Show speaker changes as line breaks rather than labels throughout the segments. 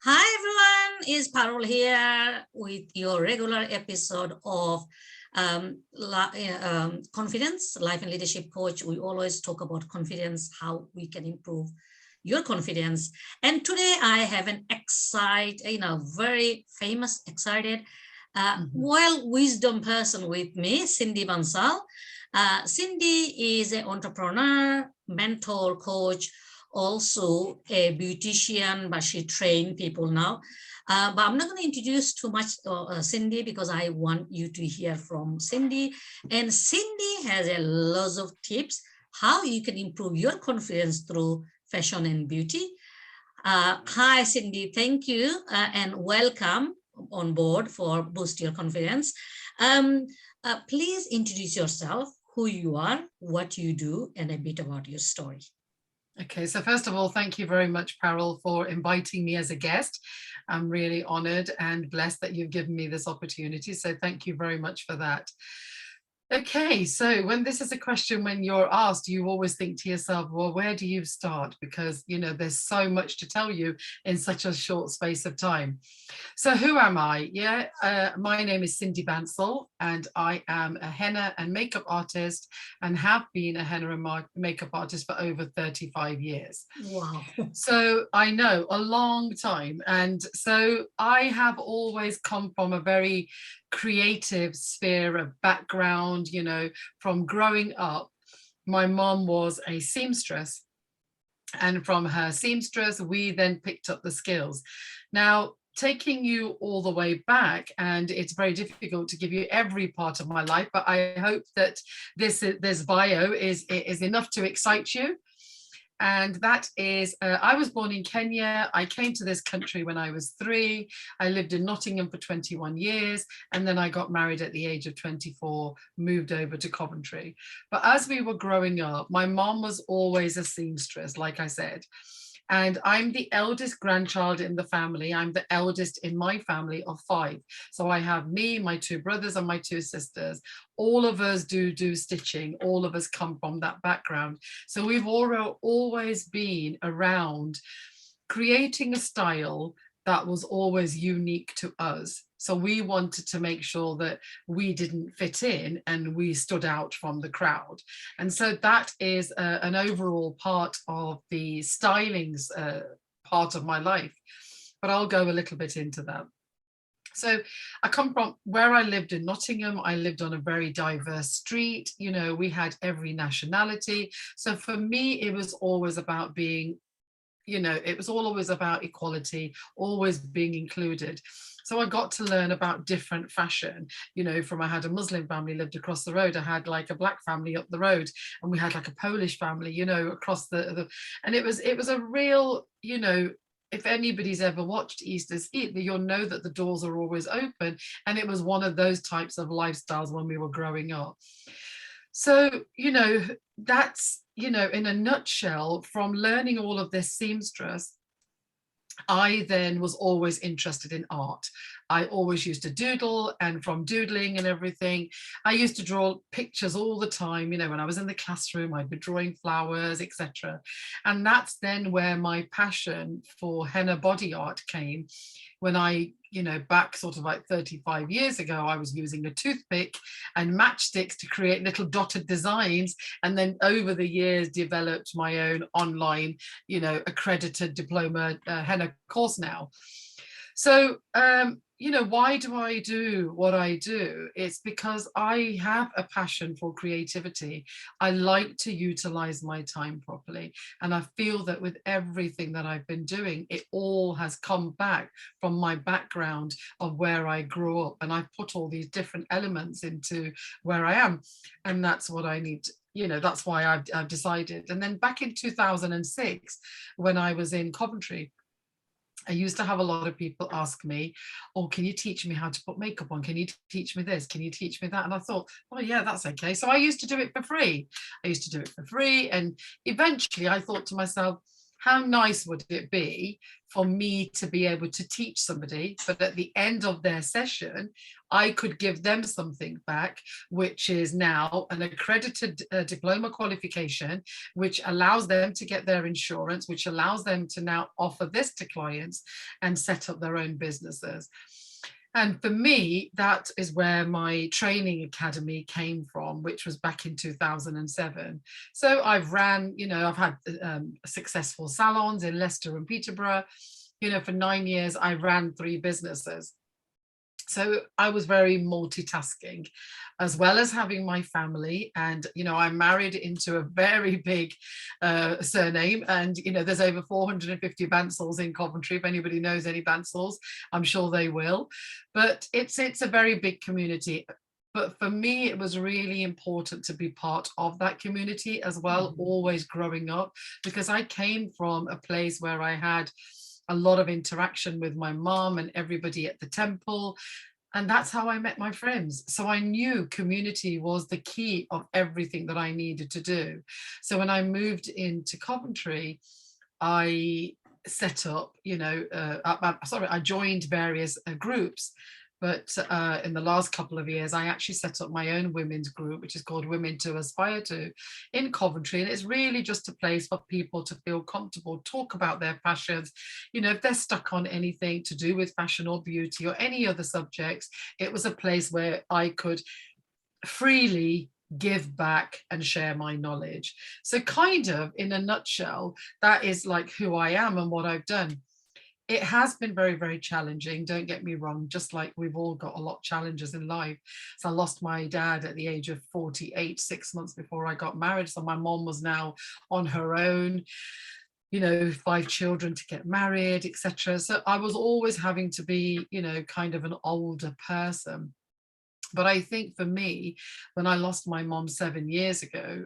Hi everyone, is Parul here with your regular episode of Confidence, Life and Leadership Coach. We always talk about confidence, how we can improve your confidence. And today I have an very famous, excited, wisdom person with me, Cindy Bansal. Cindy is an entrepreneur, mentor, coach, also a beautician, but she trains people now. But I'm not going to introduce too much Cindy because I want you to hear from Cindy. And Cindy has a lot of tips how you can improve your confidence through fashion and beauty. Hi, Cindy. Thank you and welcome on board for Boost Your Confidence. Please introduce yourself, who you are, what you do, and a bit about your story.
Okay, so first of all, thank you very much, Parul, for inviting me as a guest. I'm really honored and blessed that you've given me this opportunity. So thank you very much for that. Okay, so when this is a question, when you're asked, you always think to yourself, well, where do you start? Because, there's so much to tell you in such a short space of time. So who am I? My name is Cindy Bansal, and I am a henna and makeup artist and have been a henna and makeup artist for over 35 years.
Wow.
So I know, a long time. And so I have always come from a very creative sphere of background, from growing up. My mom was a seamstress, and from her seamstress, we then picked up the skills. Now, taking you all the way back, and it's very difficult to give you every part of my life, but I hope that this bio is enough to excite you. And that is, I was born in Kenya. I came to this country when I was 3. I lived in Nottingham for 21 years. And then I got married at the age of 24, moved over to Coventry. But as we were growing up, my mom was always a seamstress, like I said. And I'm the eldest grandchild in the family. I'm the eldest in my family of 5. So I have me, my 2 brothers, and my 2 sisters. All of us do stitching. All of us come from that background. So we've always been around creating a style that was always unique to us. So we wanted to make sure that we didn't fit in and we stood out from the crowd. And so that is an overall part of the stylings part of my life. But I'll go a little bit into that. So I come from where I lived in Nottingham. I lived on a very diverse street. We had every nationality. So for me, it was always about being, it was always about equality, always being included. So I got to learn about different fashion, I had a Muslim family lived across the road. I had like a black family up the road, and we had like a Polish family, across the and it was a real, if anybody's ever watched Easter's Eat, you'll know that the doors are always open. And it was one of those types of lifestyles when we were growing up. So, that's, in a nutshell, from learning all of this seamstress, I then was always interested in art. I always used to doodle, and from doodling and everything, I used to draw pictures all the time. When I was in the classroom, I'd be drawing flowers, etc. And that's then where my passion for henna body art came. When I, back sort of like 35 years ago, I was using a toothpick and matchsticks to create little dotted designs. And then over the years, developed my own online, accredited diploma henna course now. So, why do I do what I do? It's because I have a passion for creativity. I like to utilize my time properly. And I feel that with everything that I've been doing, it all has come back from my background of where I grew up. And I've put all these different elements into where I am. And that's what I need to, that's why I've decided. And then back in 2006, when I was in Coventry, I used to have a lot of people ask me, oh, can you teach me how to put makeup on? Can you teach me this? Can you teach me that? And I thought, oh yeah, that's okay. So I used to do it for free. And eventually I thought to myself, how nice would it be for me to be able to teach somebody, but at the end of their session, I could give them something back, which is now an accredited diploma qualification, which allows them to get their insurance, which allows them to now offer this to clients and set up their own businesses. And for me, that is where my training academy came from, which was back in 2007. So I've ran, I've had successful salons in Leicester and Peterborough. For 9 years, I ran 3 businesses. So I was very multitasking, as well as having my family. And, I'm married into a very big surname. And, there's over 450 Bansals in Coventry. If anybody knows any Bansals, I'm sure they will. But it's a very big community. But for me, it was really important to be part of that community as well, always growing up, because I came from a place where I had a lot of interaction with my mom and everybody at the temple. And that's how I met my friends. So I knew community was the key of everything that I needed to do. So when I moved into Coventry, I set up, I joined various groups. But in the last couple of years, I actually set up my own women's group, which is called Women to Aspire To, in Coventry. And it's really just a place for people to feel comfortable, talk about their passions. If they're stuck on anything to do with fashion or beauty or any other subjects, it was a place where I could freely give back and share my knowledge. So kind of in a nutshell, that is like who I am and what I've done. It has been very, very challenging. Don't get me wrong, just like we've all got a lot of challenges in life. So I lost my dad at the age of 48, 6 months before I got married. So my mom was now on her own, 5 children to get married, etc. So I was always having to be, kind of an older person. But I think for me, when I lost my mom 7 years ago,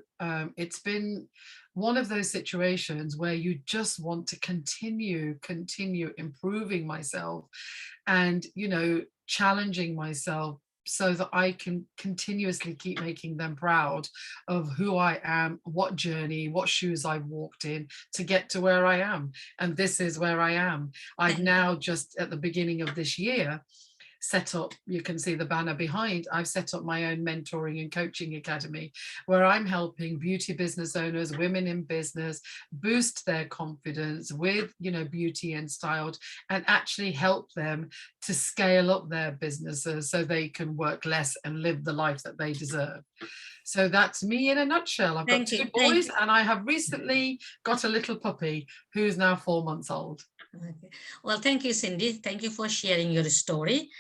it's been one of those situations where you just want to continue improving myself and, challenging myself so that I can continuously keep making them proud of who I am, what journey, what shoes I've walked in to get to where I am. And this is where I am. I've now just at the beginning of this year set up, you can see the banner behind, I've set up my own mentoring and coaching academy where I'm helping beauty business owners, women in business, boost their confidence with, beauty and style, and actually help them to scale up their businesses so they can work less and live the life that they deserve. So that's me in a nutshell. I've got 2 boys and I have recently got a little puppy who's now 4 months old.
Okay. Well, thank you, Cindy. Thank you for sharing your story.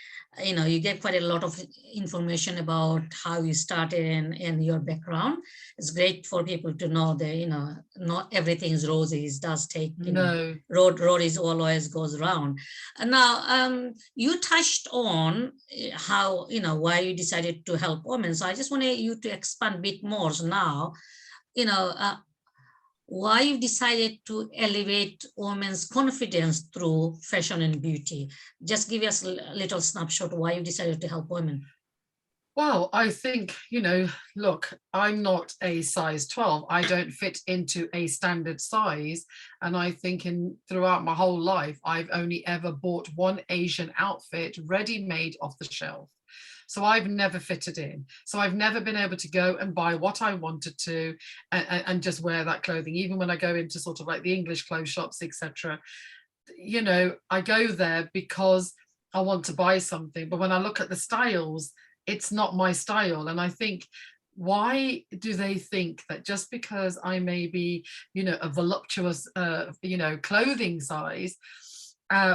You gave quite a lot of information about how you started and your background. It's great for people to know that, not everything is rosy. It does take, road is always goes round. And now, you touched on how, why you decided to help women. So I just wanted you to expand a bit more. So now, why you decided to elevate women's confidence through fashion and beauty. Just give us a little snapshot why you decided to help women.
Well, I think, look, I'm not a size 12. I don't fit into a standard size. And I think throughout my whole life, I've only ever bought one Asian outfit ready-made off the shelf. So I've never fitted in. So I've never been able to go and buy what I wanted to and just wear that clothing. Even when I go into sort of like the English clothes shops, etc., I go there because I want to buy something. But when I look at the styles, it's not my style. And I think, why do they think that just because I may be, a voluptuous, clothing size,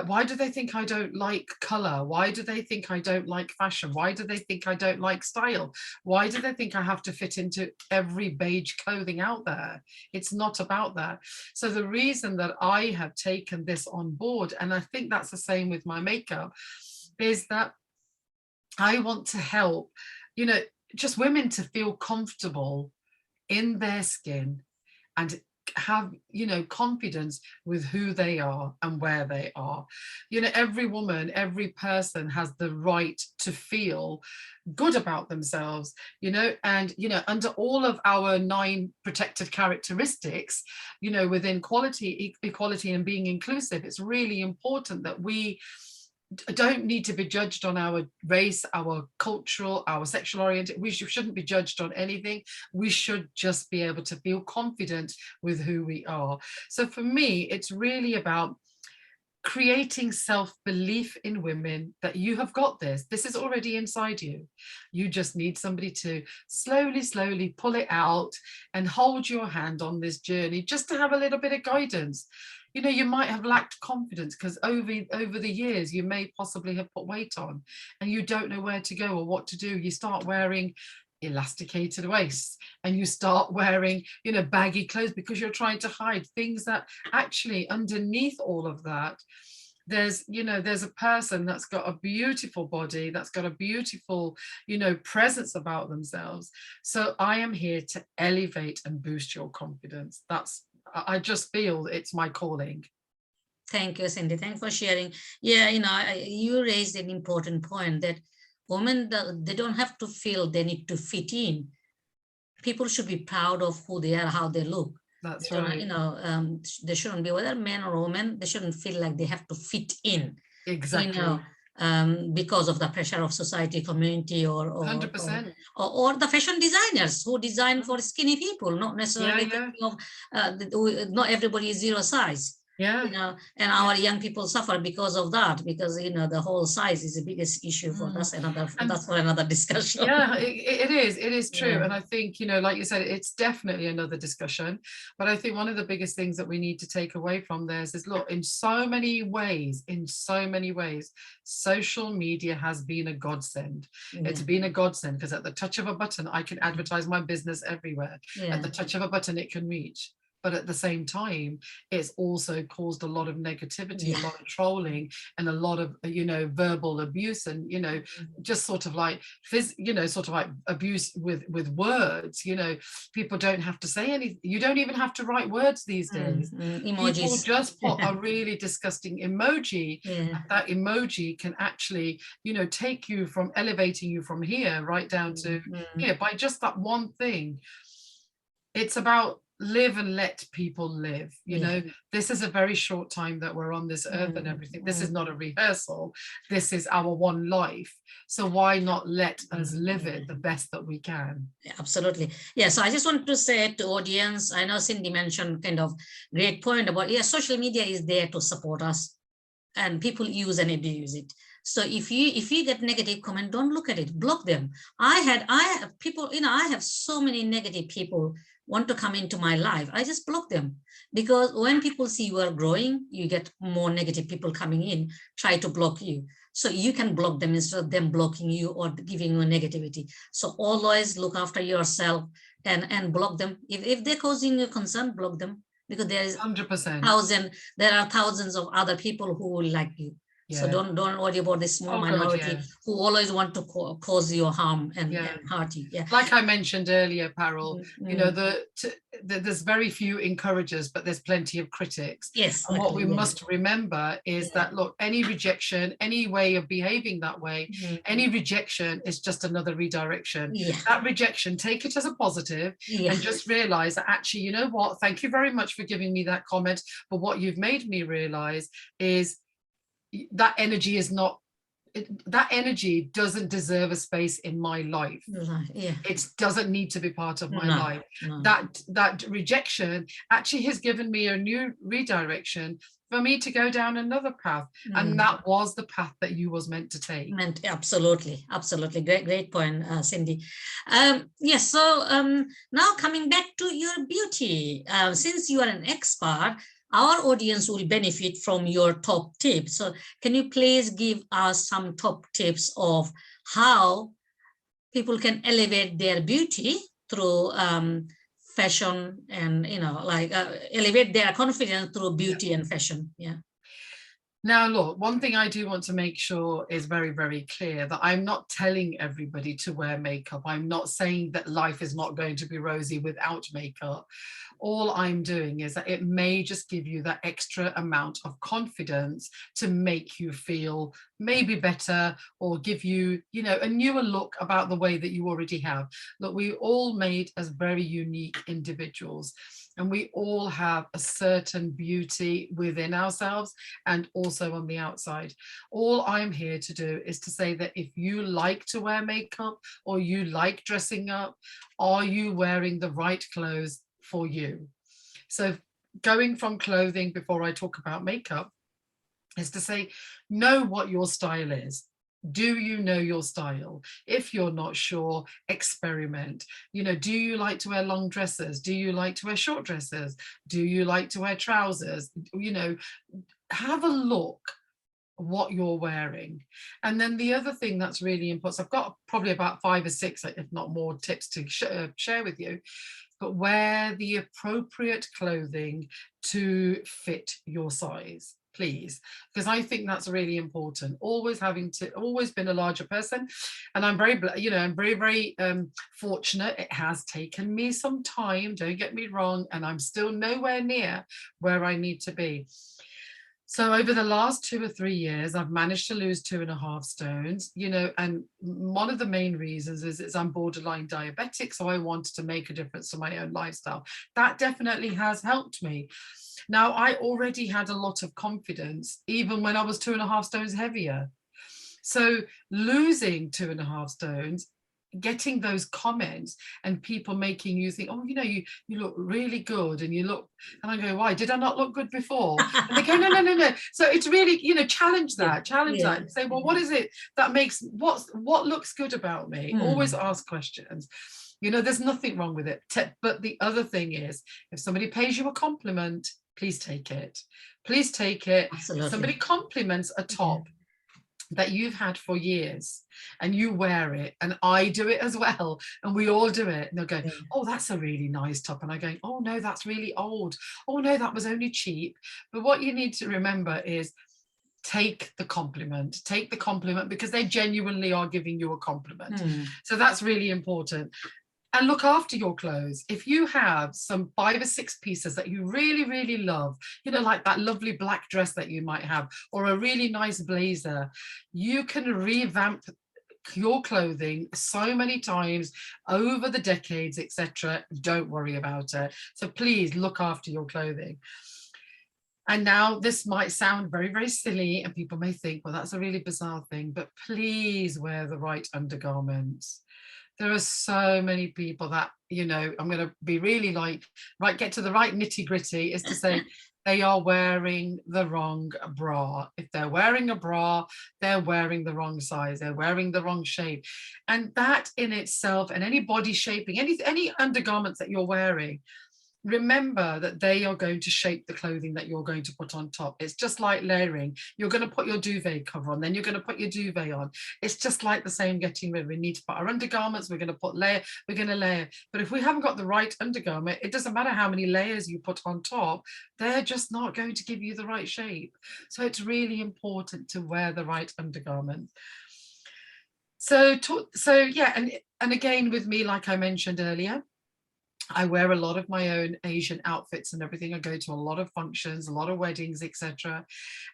why do they think I don't like color? Why do they think I don't like fashion? Why do they think I don't like style? Why do they think I have to fit into every beige clothing out there? It's not about that. So the reason that I have taken this on board, and I think that's the same with my makeup, is that I want to help, just women to feel comfortable in their skin and have, you know, confidence with who they are and where they are. You know, every woman, every person has the right to feel good about themselves, you know, and, you know, under all of our 9 protected characteristics, you know, within equality and being inclusive, it's really important that we don't need to be judged on our race, our cultural, our sexual orientation. We shouldn't be judged on anything. We should just be able to feel confident with who we are. So for me, it's really about creating self-belief in women that you have got this. This is already inside you. You just need somebody to slowly pull it out and hold your hand on this journey, just to have a little bit of guidance. You know, you might have lacked confidence because over the years you may possibly have put weight on and you don't know where to go or what to do. You start wearing elasticated waists and you start wearing, you know, baggy clothes because you're trying to hide things that actually underneath all of that, there's, you know, there's a person that's got a beautiful body, that's got a beautiful, you know, presence about themselves. So I am here to elevate and boost your confidence. I just feel it's my calling.
Thank you, Cindy. Thanks for sharing. Yeah, you know, you raised an important point that women, they don't have to feel they need to fit in. People should be proud of who they are, how they look.
That's
They
right.
you know, they shouldn't be, whether men or women, they shouldn't feel like they have to fit in. You
Exactly.
know, because of the pressure of society, community, or
100%.
or the fashion designers who design for skinny people, not necessarily
Yeah.
thinking of not everybody is zero size.
Yeah.
You know, and our young people suffer because of that, because, you know, the whole size is the biggest issue for that's for another discussion.
Yeah, it is true.
Yeah.
And I think, you know, like you said, it's definitely another discussion. But I think one of the biggest things that we need to take away from this is, look, in so many ways, social media has been a godsend. It's been a godsend because at the touch of a button, I can advertise my business everywhere. At the touch of a button, it can reach. But at the same time, it's also caused a lot of negativity, a lot of trolling, and a lot of, you know, verbal abuse, and, you know, just sort of like, you know, sort of like abuse with words. You know, people don't have to say anything. You don't even have to write words these days. People
Emojis.
just put a really disgusting emoji.
Yeah.
That emoji can actually, you know, take you from elevating you from here right down to here by just that one thing. It's about live and let people live. You know, this is a very short time that we're on this earth and everything. This is not a rehearsal. This is our one life. So why not let us live it the best that we can?
Absolutely. Yeah. So I just want to say to audience, I know Cindy mentioned kind of great point about, yeah, social media is there to support us and people use and abuse it. So if you get negative comment, don't look at it, block them. I have people, you know, I have so many negative people want to come into my life. I just block them, because when people see you are growing, you get more negative people coming in, try to block you. So you can block them instead of them blocking you or giving you negativity. So always look after yourself and block them. If they're causing you concern, block them, because there is
100%.
there are thousands of other people who will like you. So don't worry about this small minority who always want to cause you harm and hurt you. Yeah.
Like I mentioned earlier, Parul, you know, there's very few encouragers, but there's plenty of critics.
Yes.
And what we must remember is that, look, any rejection, any way of behaving that way, any rejection is just another redirection. That rejection, take it as a positive and just realize that actually, you know what, thank you very much for giving me that comment. But what you've made me realize is that energy is not, that energy doesn't deserve a space in my life. It doesn't need to be part of my life. That rejection actually has given me a new redirection for me to go down another path. And that was the path that you was meant to take.
Absolutely. Great point, Cindy. Yes. So now coming back to your beauty, since you are an expert, our audience will benefit from your top tips. So can you please give us some top tips of how people can elevate their beauty through fashion, and, you know, like elevate their confidence through beauty and fashion? Yeah.
Now, look, one thing I do want to make sure is very, very clear, that I'm not telling everybody to wear makeup. I'm not saying that life is not going to be rosy without makeup. All I'm doing is that it may just give you that extra amount of confidence to make you feel maybe better, or give you, you know, a newer look about the way that you already have. Look, we all made as very unique individuals, and we all have a certain beauty within ourselves and also on the outside. All I'm here to do is to say that if you like to wear makeup or you like dressing up, are you wearing the right clothes for you? So going from clothing, before I talk about makeup, is to say, know what your style is. Do you know your style? If you're not sure, experiment. You know, do you like to wear long dresses? Do you like to wear short dresses? Do you like to wear trousers? You know, have a look what you're wearing. And then the other thing that's really important, so I've got probably about 5 or 6, if not more, tips to share with you, but wear the appropriate clothing to fit your size, please, because I think that's really important. Always been a larger person, and I'm very, you know, I'm very fortunate. It has taken me some time, don't get me wrong, and I'm still nowhere near where I need to be. So over the last 2 or 3 years, I've managed to lose 2.5 stones, you know, and one of the main reasons is I'm borderline diabetic. So I wanted to make a difference to my own lifestyle. That definitely has helped me. Now, I already had a lot of confidence, even when I was 2.5 stones heavier. So losing 2.5 stones, getting those comments and people making you think, oh, you know, you look really good, and you look, and I go, why did I not look good before? And they go, no. So it's really, you know, challenge that and say, well, what is it that makes, what looks good about me? Always ask questions. You know, there's nothing wrong with it. But the other thing is, if somebody pays you a compliment, please take it. Please take it.
Absolutely.
If somebody compliments a top that you've had for years and you wear it, and I do it as well, and we all do it, and they'll go, oh, that's a really nice top, and I go, oh no, that's really old, oh no, that was only cheap. But what you need to remember is, take the compliment, because they genuinely are giving you a compliment. So that's really important. And look after your clothes. If you have some 5 or 6 pieces that you really love, you know, like that lovely black dress that you might have, or a really nice blazer, you can revamp your clothing so many times over the decades, etc. Don't worry about it. So please look after your clothing. And now this might sound very silly, and people may think, well, that's a really bizarre thing, but please wear the right undergarments. There are so many people that, you know, I'm going to be really like, right, get to the right nitty gritty, is to say they are wearing the wrong bra. If they're wearing a bra, they're wearing the wrong size, they're wearing the wrong shape. And that in itself, and any body shaping, any undergarments that you're wearing, remember that they are going to shape the clothing that you're going to put on top. It's just like layering. You're going to put your duvet cover on, then you're going to put your duvet on. It's just like the same getting rid. We need to put our undergarments, we're going to layer. But if we haven't got the right undergarment, it doesn't matter how many layers you put on top, they're just not going to give you the right shape. So it's really important to wear the right undergarment. So yeah, and again, with me, like I mentioned earlier, I wear a lot of my own Asian outfits and everything. I go to a lot of functions, a lot of weddings, etc.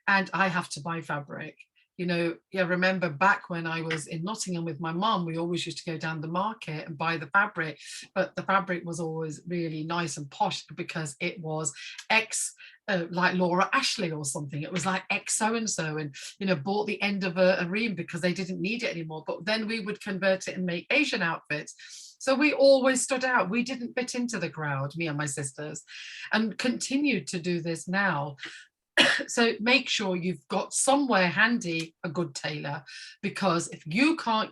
And I have to buy fabric. You know, yeah, remember back when I was in Nottingham with my mum, we always used to go down the market and buy the fabric, but the fabric was always really nice and posh because it was like Laura Ashley or something. It was like X so-and-so, and, you know, bought the end of a ream because they didn't need it anymore. But then we would convert it and make Asian outfits. So we always stood out. We didn't fit into the crowd, me and my sisters, and continued to do this now. So make sure you've got somewhere handy a good tailor, because if you can't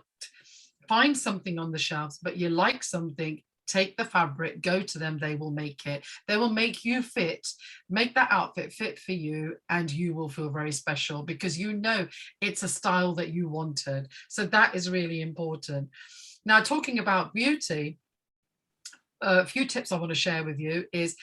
find something on the shelves, but you like something, take the fabric, go to them, they will make it. They will make you fit, make that outfit fit for you, and you will feel very special because you know it's a style that you wanted. So that is really important. Now, talking about beauty, a few tips I want to share with you is,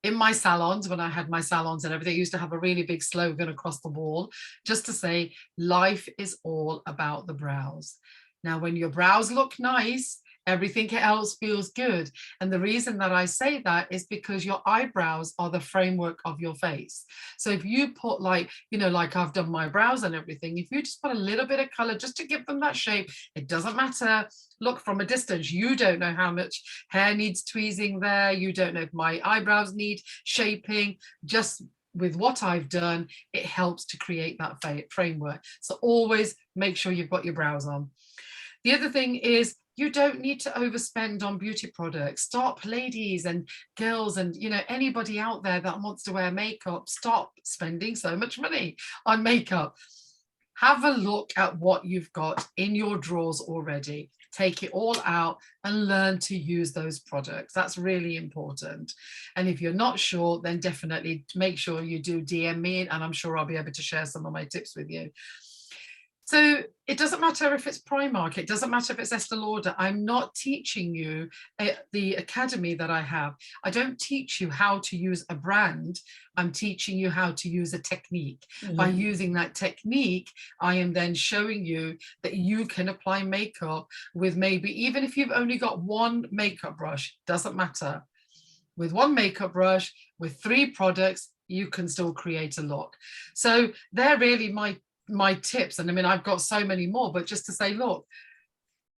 in my salons, when I had my salons and everything, I used to have a really big slogan across the wall, just to say, life is all about the brows. Now, when your brows look nice, Everything else feels good. And the reason that I say that is because your eyebrows are the framework of your face. So if you put like, you know, like I've done my brows and everything, if you just put a little bit of color just to give them that shape, it doesn't matter. Look, from a distance, you don't know how much hair needs tweezing there. You don't know if my eyebrows need shaping. Just with what I've done, it helps to create that framework. So always make sure you've got your brows on. The other thing is, you don't need to overspend on beauty products. Stop, ladies and girls, and you know, anybody out there that wants to wear makeup, stop spending so much money on makeup. Have a look at what you've got in your drawers already. Take it all out and learn to use those products. That's really important. And if you're not sure, then definitely make sure you do DM me, and I'm sure I'll be able to share some of my tips with you. So it doesn't matter if it's Primark, it doesn't matter if it's Estee Lauder. I'm not teaching you the academy that I have. I don't teach you how to use a brand. I'm teaching you how to use a technique. By using that technique, I am then showing you that you can apply makeup with maybe, even if you've only got one makeup brush, doesn't matter. With one makeup brush, with 3 products, you can still create a look. So they're really my tips. And I mean, I've got so many more, but just to say, look,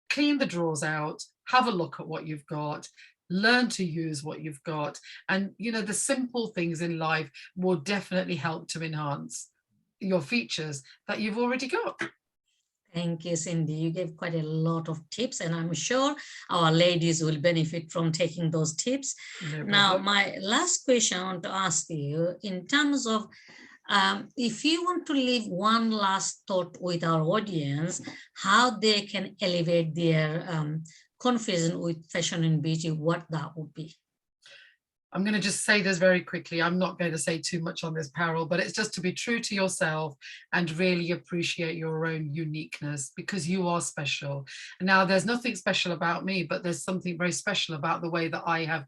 clean the drawers out, have a look at what you've got, learn to use what you've got. And, you know, the simple things in life will definitely help to enhance your features that you've already got.
Thank you, Cindy. You gave quite a lot of tips, and I'm sure our ladies will benefit from taking those tips. Now, my last question I want to ask you, in terms of if you want to leave one last thought with our audience, how they can elevate their confidence with fashion and beauty, what that would be?
I'm going to just say this very quickly. I'm not going to say too much on this, Carol, but it's just to be true to yourself and really appreciate your own uniqueness, because you are special. Now, there's nothing special about me, but there's something very special about the way that I have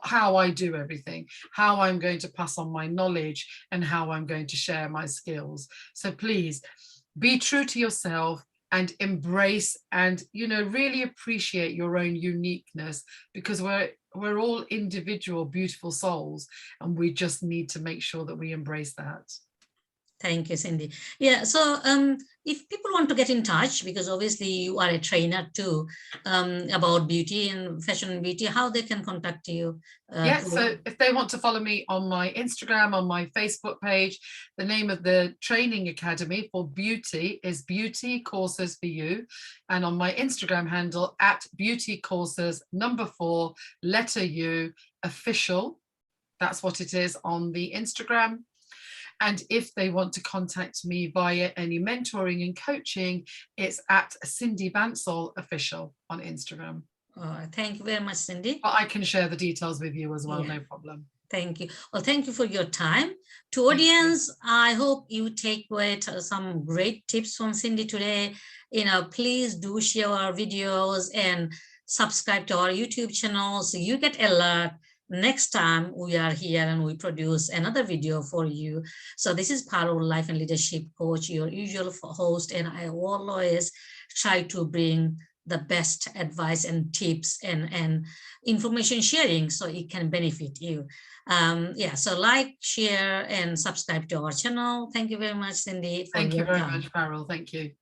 how I do everything, how I'm going to pass on my knowledge, and how I'm going to share my skills. So please be true to yourself and embrace and, you know, really appreciate your own uniqueness, because we're all individual, beautiful souls, and we just need to make sure that we embrace that.
Thank you, Cindy. Yeah, so if people want to get in touch, because obviously you are a trainer too, about beauty and fashion and beauty, how they can contact you?
So if they want to follow me on my Instagram, on my Facebook page, the name of the training academy for beauty is Beauty Courses for You. And on my Instagram handle at Beauty Courses #4 letter U official. That's what it is on the Instagram. And if they want to contact me via any mentoring and coaching, it's at Cindy Bansal official on Instagram.
Thank you very much, Cindy.
But I can share the details with you as well, no problem.
Thank you. Well, thank you for your time. To audience, I hope you take away some great tips from Cindy today. You know, please do share our videos and subscribe to our YouTube channel so you get alert next time we are here and we produce another video for you. So this is Parul, Life and Leadership Coach, your usual host, and I always try to bring the best advice and tips and information sharing so it can benefit you. So like, share, and subscribe to our channel. Thank you very much, Cindy.
Thank you very much, Parul. Thank you.